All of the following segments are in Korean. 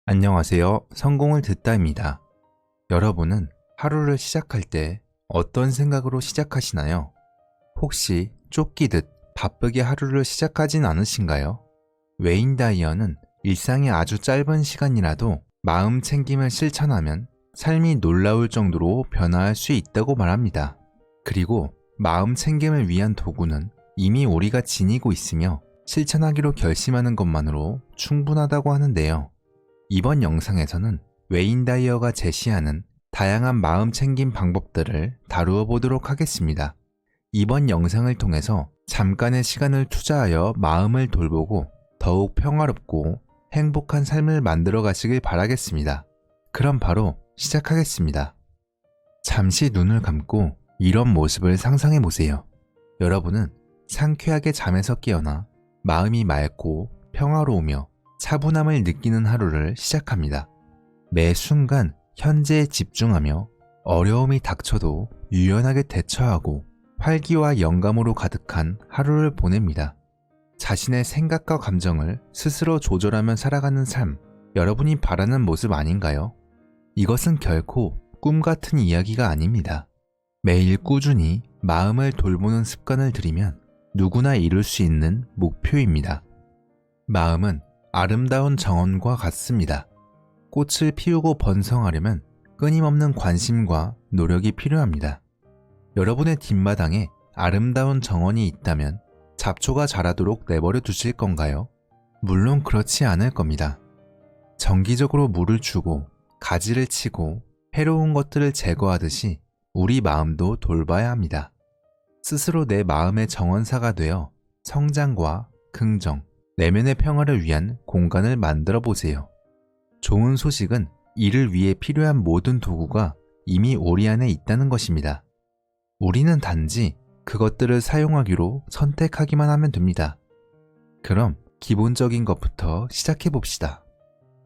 안녕하세요. 성공을 듣다입니다. 여러분은 하루를 시작할 때 어떤 생각으로 시작하시나요? 혹시 쫓기듯 바쁘게 하루를 시작하진 않으신가요? 웨인 다이어는 일상의 아주 짧은 시간이라도 마음 챙김을 실천하면 삶이 놀라울 정도로 변화할 수 있다고 말합니다. 그리고 마음 챙김을 위한 도구는 이미 우리가 지니고 있으며 실천하기로 결심하는 것만으로 충분하다고 하는데요. 이번 영상에서는 웨인 다이어가 제시하는 다양한 마음 챙김 방법들을 다루어 보도록 하겠습니다. 이번 영상을 통해서 잠깐의 시간을 투자하여 마음을 돌보고 더욱 평화롭고 행복한 삶을 만들어 가시길 바라겠습니다. 그럼 바로 시작하겠습니다. 잠시 눈을 감고 이런 모습을 상상해 보세요. 여러분은 상쾌하게 잠에서 깨어나 마음이 맑고 평화로우며 차분함을 느끼는 하루를 시작합니다. 매 순간 현재에 집중하며 어려움이 닥쳐도 유연하게 대처하고 활기와 영감으로 가득한 하루를 보냅니다. 자신의 생각과 감정을 스스로 조절하며 살아가는 삶, 여러분이 바라는 모습 아닌가요? 이것은 결코 꿈 같은 이야기가 아닙니다. 매일 꾸준히 마음을 돌보는 습관을 들이면 누구나 이룰 수 있는 목표입니다. 마음은 아름다운 정원과 같습니다. 꽃을 피우고 번성하려면 끊임없는 관심과 노력이 필요합니다. 여러분의 뒷마당에 아름다운 정원이 있다면 잡초가 자라도록 내버려 두실 건가요? 물론 그렇지 않을 겁니다. 정기적으로 물을 주고 가지를 치고 해로운 것들을 제거하듯이 우리 마음도 돌봐야 합니다. 스스로 내 마음의 정원사가 되어 성장과 긍정, 내면의 평화를 위한 공간을 만들어 보세요. 좋은 소식은 이를 위해 필요한 모든 도구가 이미 우리 안에 있다는 것입니다. 우리는 단지 그것들을 사용하기로 선택하기만 하면 됩니다. 그럼 기본적인 것부터 시작해 봅시다.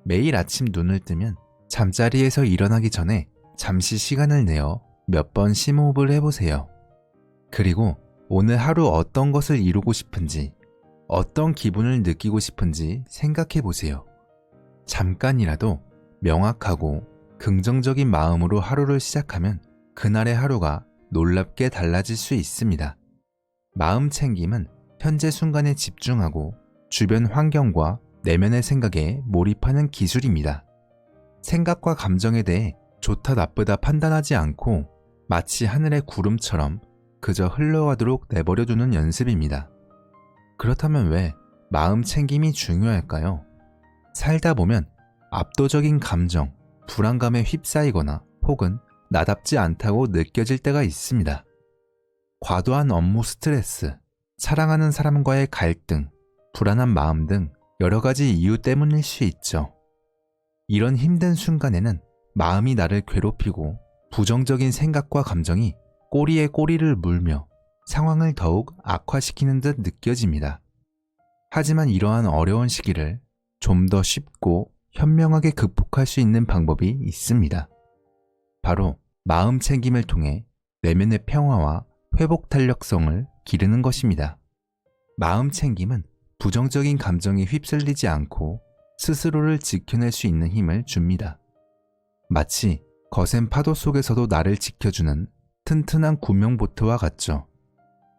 매일 아침 눈을 뜨면 잠자리에서 일어나기 전에 잠시 시간을 내어 몇 번 심호흡을 해보세요. 그리고 오늘 하루 어떤 것을 이루고 싶은지, 어떤 기분을 느끼고 싶은지 생각해 보세요. 잠깐이라도 명확하고 긍정적인 마음으로 하루를 시작하면 그날의 하루가 놀랍게 달라질 수 있습니다. 마음 챙김은 현재 순간에 집중하고 주변 환경과 내면의 생각에 몰입하는 기술입니다. 생각과 감정에 대해 좋다 나쁘다 판단하지 않고 마치 하늘의 구름처럼 그저 흘러가도록 내버려두는 연습입니다. 그렇다면 왜 마음 챙김이 중요할까요? 살다 보면 압도적인 감정, 불안감에 휩싸이거나 혹은 나답지 않다고 느껴질 때가 있습니다. 과도한 업무 스트레스, 사랑하는 사람과의 갈등, 불안한 마음 등 여러 가지 이유 때문일 수 있죠. 이런 힘든 순간에는 마음이 나를 괴롭히고 부정적인 생각과 감정이 꼬리에 꼬리를 물며 상황을 더욱 악화시키는 듯 느껴집니다. 하지만 이러한 어려운 시기를 좀 더 쉽고 현명하게 극복할 수 있는 방법이 있습니다. 바로 마음 챙김을 통해 내면의 평화와 회복 탄력성을 기르는 것입니다. 마음 챙김은 부정적인 감정에 휩쓸리지 않고 스스로를 지켜낼 수 있는 힘을 줍니다. 마치 거센 파도 속에서도 나를 지켜주는 튼튼한 구명보트와 같죠.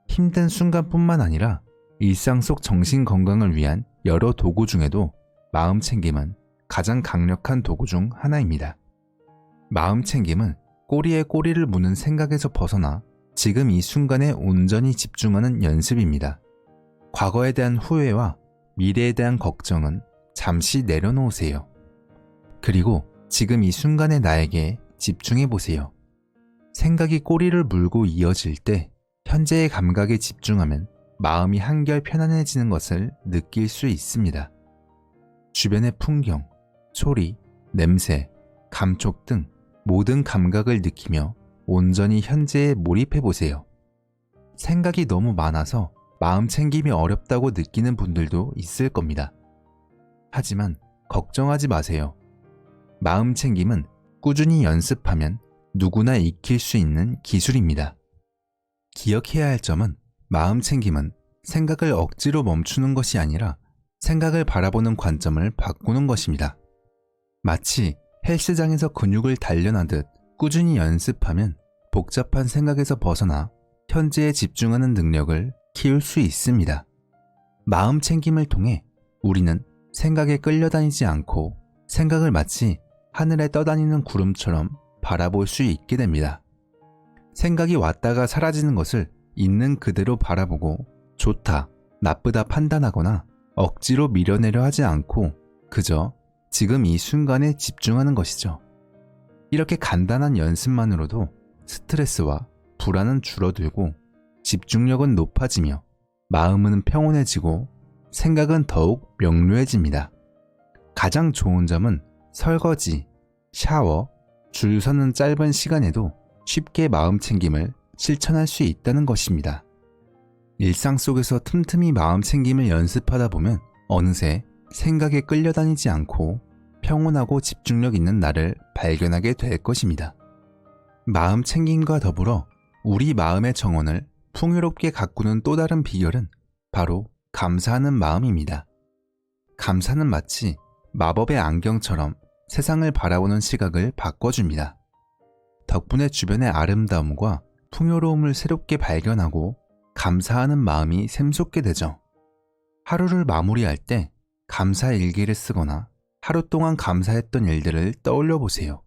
힘든 순간뿐만 아니라 일상 속 정신 건강을 위한 여러 도구 중에도 마음 챙김은 가장 강력한 도구 중 하나입니다. 마음 챙김은 꼬리에 꼬리를 무는 생각에서 벗어나 지금 이 순간에 온전히 집중하는 연습입니다. 과거에 대한 후회와 미래에 대한 걱정은 잠시 내려놓으세요. 그리고 지금 이 순간의 나에게 집중해 보세요. 생각이 꼬리를 물고 이어질 때 현재의 감각에 집중하면 마음이 한결 편안해지는 것을 느낄 수 있습니다. 주변의 풍경, 소리, 냄새, 감촉 등 모든 감각을 느끼며 온전히 현재에 몰입해 보세요. 생각이 너무 많아서 마음 챙김이 어렵다고 느끼는 분들도 있을 겁니다. 하지만 걱정하지 마세요. 마음 챙김은 꾸준히 연습하면 누구나 익힐 수 있는 기술입니다. 기억해야 할 점은 마음 챙김은 생각을 억지로 멈추는 것이 아니라 생각을 바라보는 관점을 바꾸는 것입니다. 마치 헬스장에서 근육을 단련하듯 꾸준히 연습하면 복잡한 생각에서 벗어나 현재에 집중하는 능력을 키울 수 있습니다. 마음 챙김을 통해 우리는 생각에 끌려다니지 않고 생각을 마치 하늘에 떠다니는 구름처럼 바라볼 수 있게 됩니다. 생각이 왔다가 사라지는 것을 있는 그대로 바라보고 좋다, 나쁘다 판단하거나 억지로 밀어내려 하지 않고 그저 지금 이 순간에 집중하는 것이죠. 이렇게 간단한 연습만으로도 스트레스와 불안은 줄어들고 집중력은 높아지며 마음은 평온해지고 생각은 더욱 명료해집니다. 가장 좋은 점은 설거지, 샤워, 줄 서는 짧은 시간에도 쉽게 마음 챙김을 실천할 수 있다는 것입니다. 일상 속에서 틈틈이 마음 챙김을 연습하다 보면 어느새 생각에 끌려다니지 않고 평온하고 집중력 있는 나를 발견하게 될 것입니다. 마음 챙김과 더불어 우리 마음의 정원을 풍요롭게 가꾸는 또 다른 비결은 바로 감사하는 마음입니다. 감사는 마치 마법의 안경처럼 세상을 바라보는 시각을 바꿔줍니다. 덕분에 주변의 아름다움과 풍요로움을 새롭게 발견하고 감사하는 마음이 샘솟게 되죠. 하루를 마무리할 때 감사 일기를 쓰거나 하루 동안 감사했던 일들을 떠올려 보세요.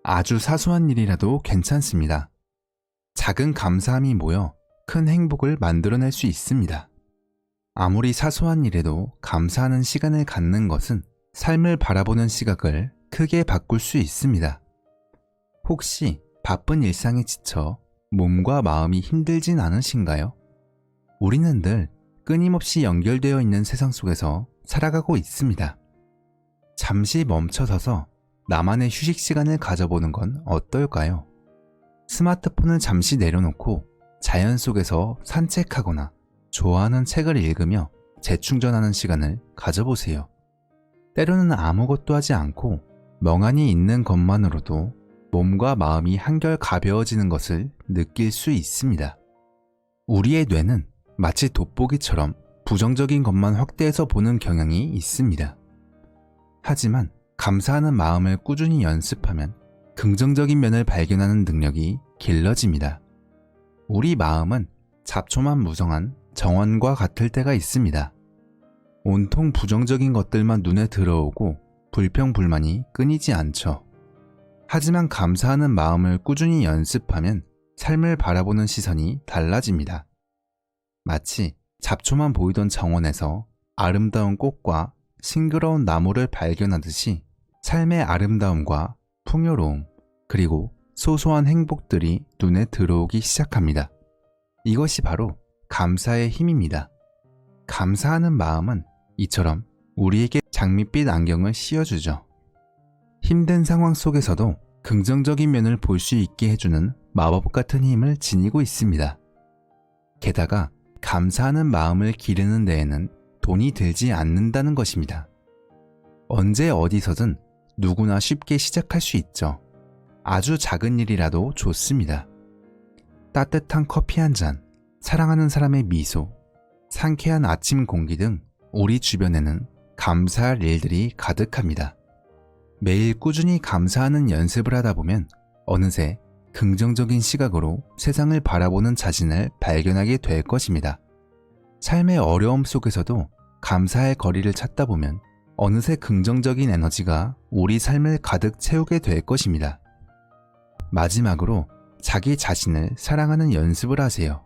아주 사소한 일이라도 괜찮습니다. 작은 감사함이 모여 큰 행복을 만들어낼 수 있습니다. 아무리 사소한 일에도 감사하는 시간을 갖는 것은 삶을 바라보는 시각을 크게 바꿀 수 있습니다. 혹시 바쁜 일상에 지쳐 몸과 마음이 힘들진 않으신가요? 우리는 늘 끊임없이 연결되어 있는 세상 속에서 살아가고 있습니다. 잠시 멈춰서서 나만의 휴식 시간을 가져보는 건 어떨까요? 스마트폰을 잠시 내려놓고 자연 속에서 산책하거나 좋아하는 책을 읽으며 재충전하는 시간을 가져보세요. 때로는 아무것도 하지 않고 멍하니 있는 것만으로도 몸과 마음이 한결 가벼워지는 것을 느낄 수 있습니다. 우리의 뇌는 마치 돋보기처럼 부정적인 것만 확대해서 보는 경향이 있습니다. 하지만 감사하는 마음을 꾸준히 연습하면 긍정적인 면을 발견하는 능력이 길러집니다. 우리 마음은 잡초만 무성한 정원과 같을 때가 있습니다. 온통 부정적인 것들만 눈에 들어오고 불평불만이 끊이지 않죠. 하지만 감사하는 마음을 꾸준히 연습하면 삶을 바라보는 시선이 달라집니다. 마치 잡초만 보이던 정원에서 아름다운 꽃과 싱그러운 나무를 발견하듯이 삶의 아름다움과 풍요로움, 그리고 소소한 행복들이 눈에 들어오기 시작합니다. 이것이 바로 감사의 힘입니다. 감사하는 마음은 이처럼 우리에게 장밋빛 안경을 씌워주죠. 힘든 상황 속에서도 긍정적인 면을 볼 수 있게 해주는 마법 같은 힘을 지니고 있습니다. 게다가 감사하는 마음을 기르는 데에는 돈이 들지 않는다는 것입니다. 언제 어디서든 누구나 쉽게 시작할 수 있죠. 아주 작은 일이라도 좋습니다. 따뜻한 커피 한 잔, 사랑하는 사람의 미소, 상쾌한 아침 공기 등 우리 주변에는 감사할 일들이 가득합니다. 매일 꾸준히 감사하는 연습을 하다 보면 어느새 긍정적인 시각으로 세상을 바라보는 자신을 발견하게 될 것입니다. 삶의 어려움 속에서도 감사의 거리를 찾다 보면 어느새 긍정적인 에너지가 우리 삶을 가득 채우게 될 것입니다. 마지막으로 자기 자신을 사랑하는 연습을 하세요.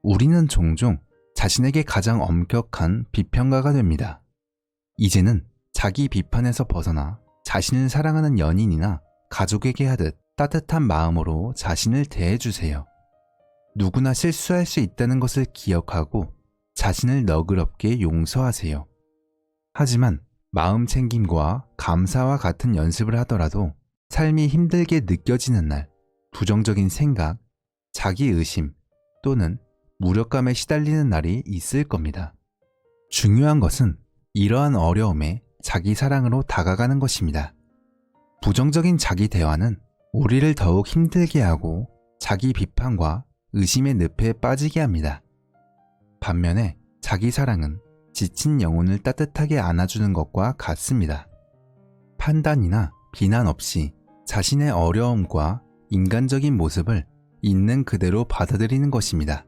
우리는 종종 자신에게 가장 엄격한 비평가가 됩니다. 이제는 자기 비판에서 벗어나 자신을 사랑하는 연인이나 가족에게 하듯 따뜻한 마음으로 자신을 대해주세요. 누구나 실수할 수 있다는 것을 기억하고 자신을 너그럽게 용서하세요. 하지만 마음 챙김과 감사와 같은 연습을 하더라도 삶이 힘들게 느껴지는 날, 부정적인 생각, 자기의심 또는 무력감에 시달리는 날이 있을 겁니다. 중요한 것은 이러한 어려움에 자기 사랑으로 다가가는 것입니다. 부정적인 자기 대화는 우리를 더욱 힘들게 하고 자기 비판과 의심의 늪에 빠지게 합니다. 반면에 자기 사랑은 지친 영혼을 따뜻하게 안아주는 것과 같습니다. 판단이나 비난 없이 자신의 어려움과 인간적인 모습을 있는 그대로 받아들이는 것입니다.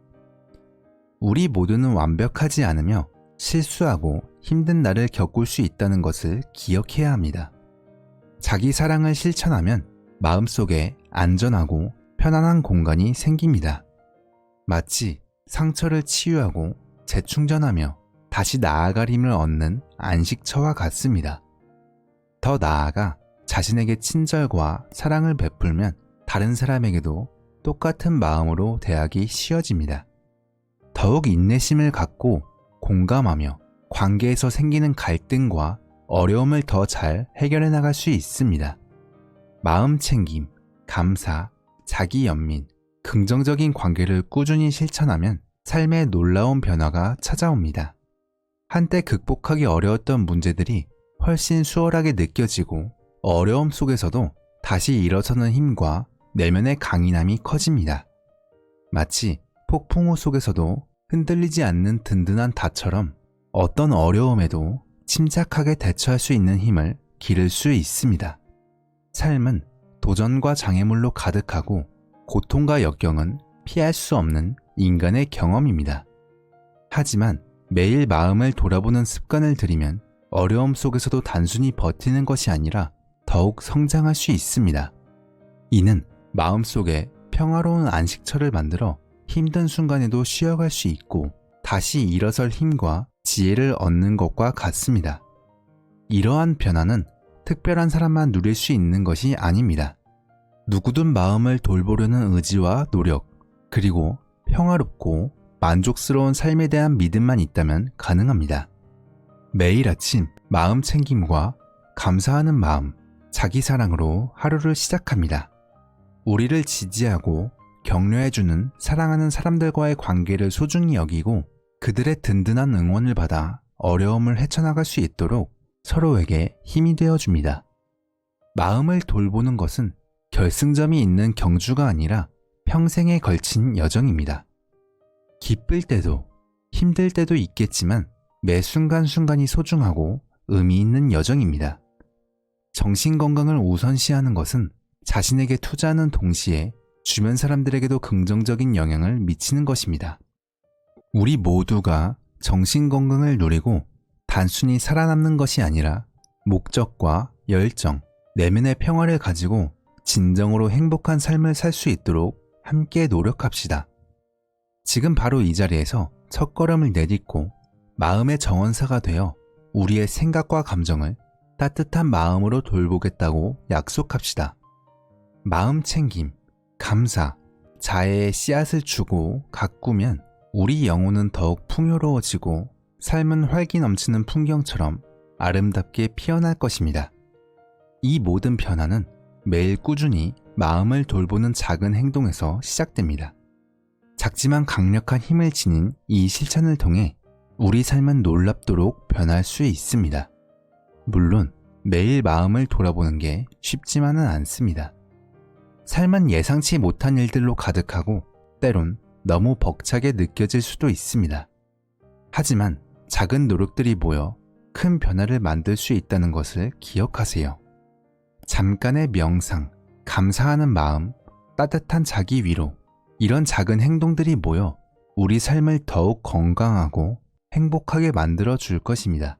우리 모두는 완벽하지 않으며 실수하고 힘든 날을 겪을 수 있다는 것을 기억해야 합니다. 자기 사랑을 실천하면 마음속에 안전하고 편안한 공간이 생깁니다. 마치 상처를 치유하고 재충전하며 다시 나아갈 힘을 얻는 안식처와 같습니다. 더 나아가 자신에게 친절과 사랑을 베풀면 다른 사람에게도 똑같은 마음으로 대하기 쉬워집니다. 더욱 인내심을 갖고 공감하며 관계에서 생기는 갈등과 어려움을 더 잘 해결해 나갈 수 있습니다. 마음 챙김, 감사, 자기 연민, 긍정적인 관계를 꾸준히 실천하면 삶에 놀라운 변화가 찾아옵니다. 한때 극복하기 어려웠던 문제들이 훨씬 수월하게 느껴지고 어려움 속에서도 다시 일어서는 힘과 내면의 강인함이 커집니다. 마치 폭풍우 속에서도 흔들리지 않는 든든한 닷처럼 어떤 어려움에도 침착하게 대처할 수 있는 힘을 기를 수 있습니다. 삶은 도전과 장애물로 가득하고 고통과 역경은 피할 수 없는 인간의 경험입니다. 하지만 매일 마음을 돌아보는 습관을 들이면 어려움 속에서도 단순히 버티는 것이 아니라 더욱 성장할 수 있습니다. 이는 마음속에 평화로운 안식처를 만들어 힘든 순간에도 쉬어갈 수 있고 다시 일어설 힘과 지혜를 얻는 것과 같습니다. 이러한 변화는 특별한 사람만 누릴 수 있는 것이 아닙니다. 누구든 마음을 돌보려는 의지와 노력, 그리고 평화롭고 만족스러운 삶에 대한 믿음만 있다면 가능합니다. 매일 아침 마음 챙김과 감사하는 마음, 자기 사랑으로 하루를 시작합니다. 우리를 지지하고 격려해주는 사랑하는 사람들과의 관계를 소중히 여기고 그들의 든든한 응원을 받아 어려움을 헤쳐나갈 수 있도록 서로에게 힘이 되어줍니다. 마음을 돌보는 것은 결승점이 있는 경주가 아니라 평생에 걸친 여정입니다. 기쁠 때도 힘들 때도 있겠지만 매 순간순간이 소중하고 의미 있는 여정입니다. 정신건강을 우선시하는 것은 자신에게 투자하는 동시에 주변 사람들에게도 긍정적인 영향을 미치는 것입니다. 우리 모두가 정신건강을 누리고 단순히 살아남는 것이 아니라 목적과 열정, 내면의 평화를 가지고 진정으로 행복한 삶을 살 수 있도록 함께 노력합시다. 지금 바로 이 자리에서 첫걸음을 내딛고 마음의 정원사가 되어 우리의 생각과 감정을 따뜻한 마음으로 돌보겠다고 약속합시다. 마음 챙김, 감사, 자애의 씨앗을 주고 가꾸면 우리 영혼은 더욱 풍요로워지고 삶은 활기 넘치는 풍경처럼 아름답게 피어날 것입니다. 이 모든 변화는 매일 꾸준히 마음을 돌보는 작은 행동에서 시작됩니다. 작지만 강력한 힘을 지닌 이 실천을 통해 우리 삶은 놀랍도록 변할 수 있습니다. 물론 매일 마음을 돌아보는 게 쉽지만은 않습니다. 삶은 예상치 못한 일들로 가득하고 때론 너무 벅차게 느껴질 수도 있습니다. 하지만 작은 노력들이 모여 큰 변화를 만들 수 있다는 것을 기억하세요. 잠깐의 명상, 감사하는 마음, 따뜻한 자기 위로, 이런 작은 행동들이 모여 우리 삶을 더욱 건강하고 행복하게 만들어 줄 것입니다.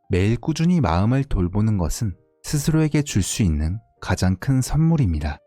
매일 꾸준히 마음을 돌보는 것은 스스로에게 줄 수 있는 가장 큰 선물입니다.